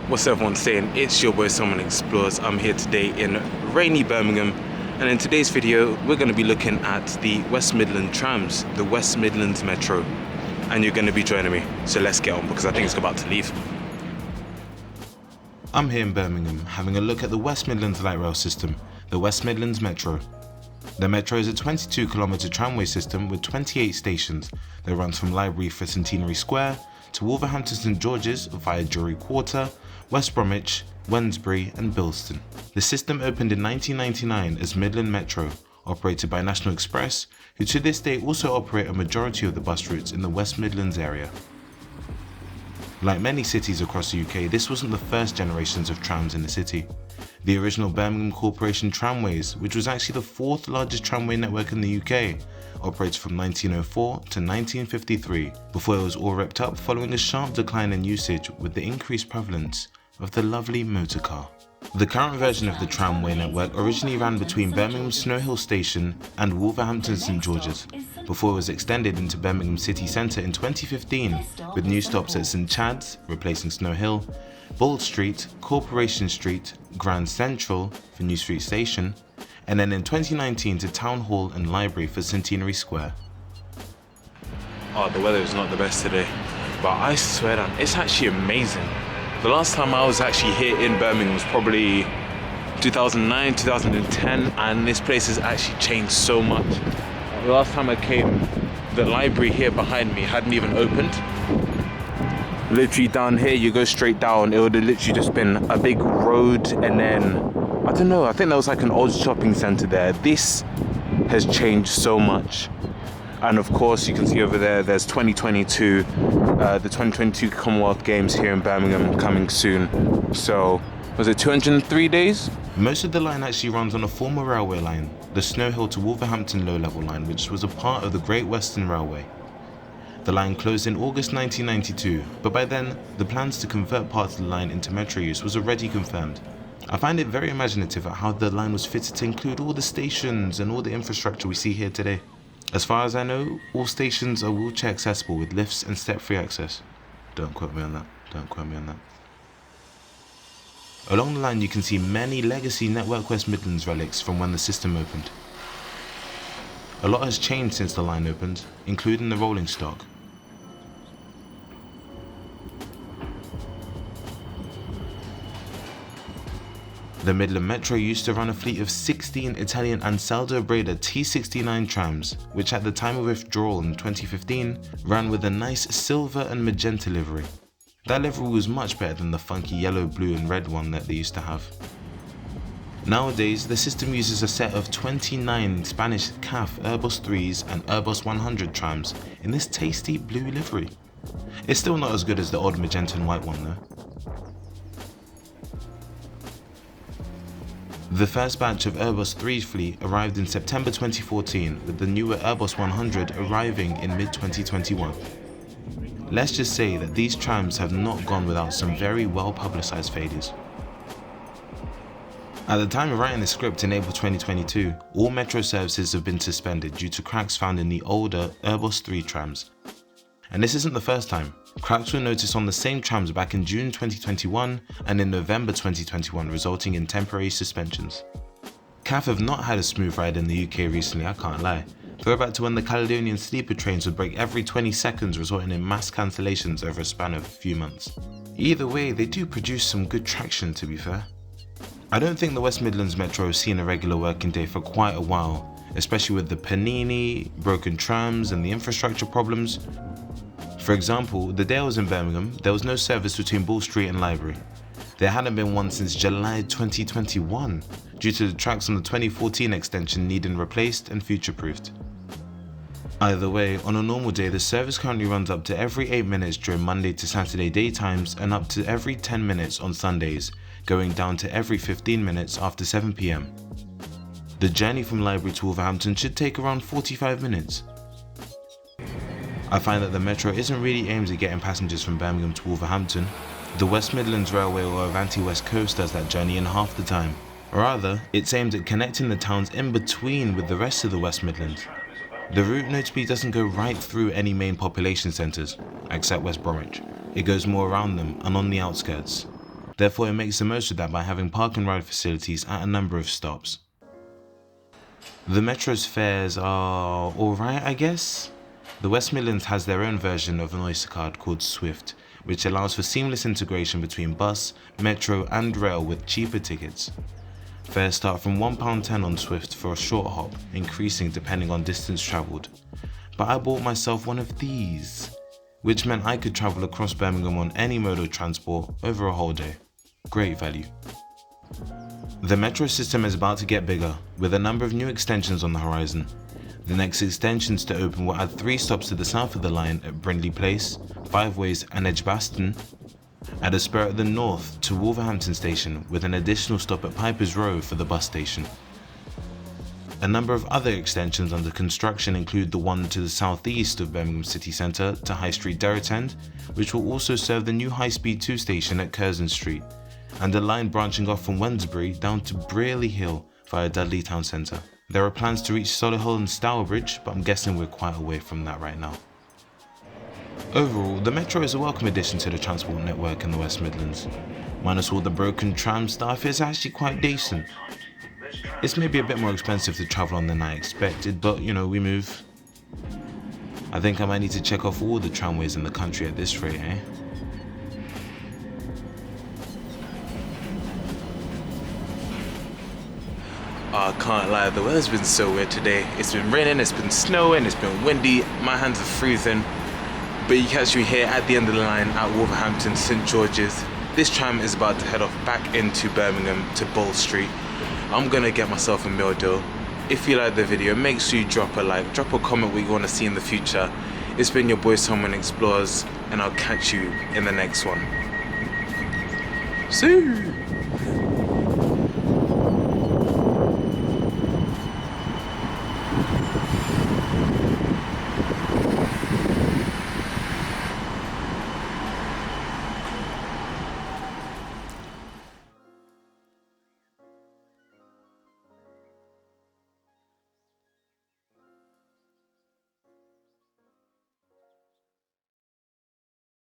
What's everyone saying? It's your boy Someone Explores. I'm here today in rainy Birmingham, and in today's video we're going to be looking at the West Midlands trams, the West Midlands Metro, and you're going to be joining me. So let's get on because I think it's about to leave. I'm here in Birmingham having a look at the West Midlands light rail system, the West Midlands Metro. The Metro is a 22-kilometre tramway system with 28 stations that runs from Library for Centenary Square to Wolverhampton St George's via Jury Quarter, West Bromwich, Wednesbury and Bilston. The system opened in 1999 as Midland Metro, operated by National Express, who to this day also operate a majority of the bus routes in the West Midlands area. Like many cities across the UK, this wasn't the first generations of trams in the city. The original Birmingham Corporation Tramways, which was actually the fourth largest tramway network in the UK, operated from 1904 to 1953, before it was all ripped up following a sharp decline in usage with the increased prevalence of the lovely motor car. The current version of the tramway network originally ran between Birmingham Snow Hill Station and Wolverhampton St George's, before it was extended into Birmingham City Centre in 2015 with new stops at St Chad's, replacing Snow Hill, Bald Street, Corporation Street, Grand Central for New Street Station, and then in 2019 to Town Hall and Library for Centenary Square. Oh, the weather is not the best today, but I swear down, it's actually amazing. The last time I was actually here in Birmingham was probably 2009, 2010, and this place has actually changed so much. The last time I came, the library here behind me hadn't even opened. Literally down here, you go straight down, it would have literally just been a big road, and then, I don't know, I think there was like an old shopping centre there. This has changed so much. And of course, you can see over there, there's 2022, the 2022 Commonwealth Games here in Birmingham coming soon. So, was it 203 days? Most of the line actually runs on a former railway line, the Snow Hill to Wolverhampton low-level line, which was a part of the Great Western Railway. The line closed in August 1992, but by then, the plans to convert parts of the line into metro use was already confirmed. I find it very imaginative at how the line was fitted to include all the stations and all the infrastructure we see here today. As far as I know, all stations are wheelchair accessible with lifts and step-free access. Don't quote me on that, don't quote me on that. Along the line you can see many legacy Network West Midlands relics from when the system opened. A lot has changed since the line opened, including the rolling stock. The Midland Metro used to run a fleet of 16 Italian Ansaldo Breda T69 trams, which at the time of withdrawal in 2015 ran with a nice silver and magenta livery. That livery was much better than the funky yellow, blue and red one that they used to have. Nowadays, the system uses a set of 29 Spanish CAF Airbus 3s and Airbus 100 trams in this tasty blue livery. It's still not as good as the old magenta and white one though. The first batch of Airbus 3 fleet arrived in September 2014, with the newer Airbus 100 arriving in mid-2021. Let's just say that these trams have not gone without some very well publicised failures. At the time of writing the script in April 2022, all metro services have been suspended due to cracks found in the older Airbus 3 trams. And this isn't the first time. Cracks were noticed on the same trams back in June 2021 and in November 2021, resulting in temporary suspensions. CAF have not had a smooth ride in the UK recently, I can't lie. Throwback to when the Caledonian sleeper trains would break every 20 seconds, resulting in mass cancellations over a span of a few months. Either way, they do produce some good traction, to be fair. I don't think the West Midlands Metro has seen a regular working day for quite a while, especially with the panini, broken trams and the infrastructure problems. For example, the day I was in Birmingham, there was no service between Ball Street and Library. There hadn't been one since July 2021, due to the tracks on the 2014 extension needing replaced and future-proofed. Either way, on a normal day, the service currently runs up to every 8 minutes during Monday to Saturday daytimes and up to every 10 minutes on Sundays, going down to every 15 minutes after 7 PM. The journey from Library to Wolverhampton should take around 45 minutes. I find that the Metro isn't really aimed at getting passengers from Birmingham to Wolverhampton. The West Midlands Railway or Avanti West Coast does that journey in half the time. Rather, it's aimed at connecting the towns in between with the rest of the West Midlands. The route notably doesn't go right through any main population centres, except West Bromwich. It goes more around them and on the outskirts. Therefore, it makes the most of that by having park and ride facilities at a number of stops. The Metro's fares are alright, I guess. The West Midlands has their own version of an Oyster card called Swift, which allows for seamless integration between bus, metro and rail with cheaper tickets. Fares start from £1.10 on Swift for a short hop, increasing depending on distance travelled. But I bought myself one of these, which meant I could travel across Birmingham on any mode of transport over a whole day. Great value. The metro system is about to get bigger, with a number of new extensions on the horizon. The next extensions to open will add 3 stops to the south of the line at Brindley Place, Five Ways and Edgbaston, add a spur at the north to Wolverhampton station with an additional stop at Piper's Row for the bus station. A number of other extensions under construction include the one to the southeast of Birmingham city centre to High Street Derrett, which will also serve the new High Speed 2 station at Curzon Street, and a line branching off from Wednesbury down to Brearley Hill via Dudley Town Centre. There are plans to reach Solihull and Stourbridge, but I'm guessing we're quite away from that right now. Overall, the Metro is a welcome addition to the transport network in the West Midlands. Minus all the broken tram stuff, it's actually quite decent. It's maybe a bit more expensive to travel on than I expected, but you know, we move. I think I might need to check off all the tramways in the country at this rate, eh? I can't lie, the weather's been so weird today. It's been raining, it's been snowing, it's been windy, my hands are freezing. But you catch me here at the end of the line at Wolverhampton, St George's. This tram is about to head off back into Birmingham to Bowl Street. I'm gonna get myself a meal deal. If you like the video, make sure you drop a like, drop a comment what you want to see in the future. It's been your boy Someone Explores, and I'll catch you in the next one. See you.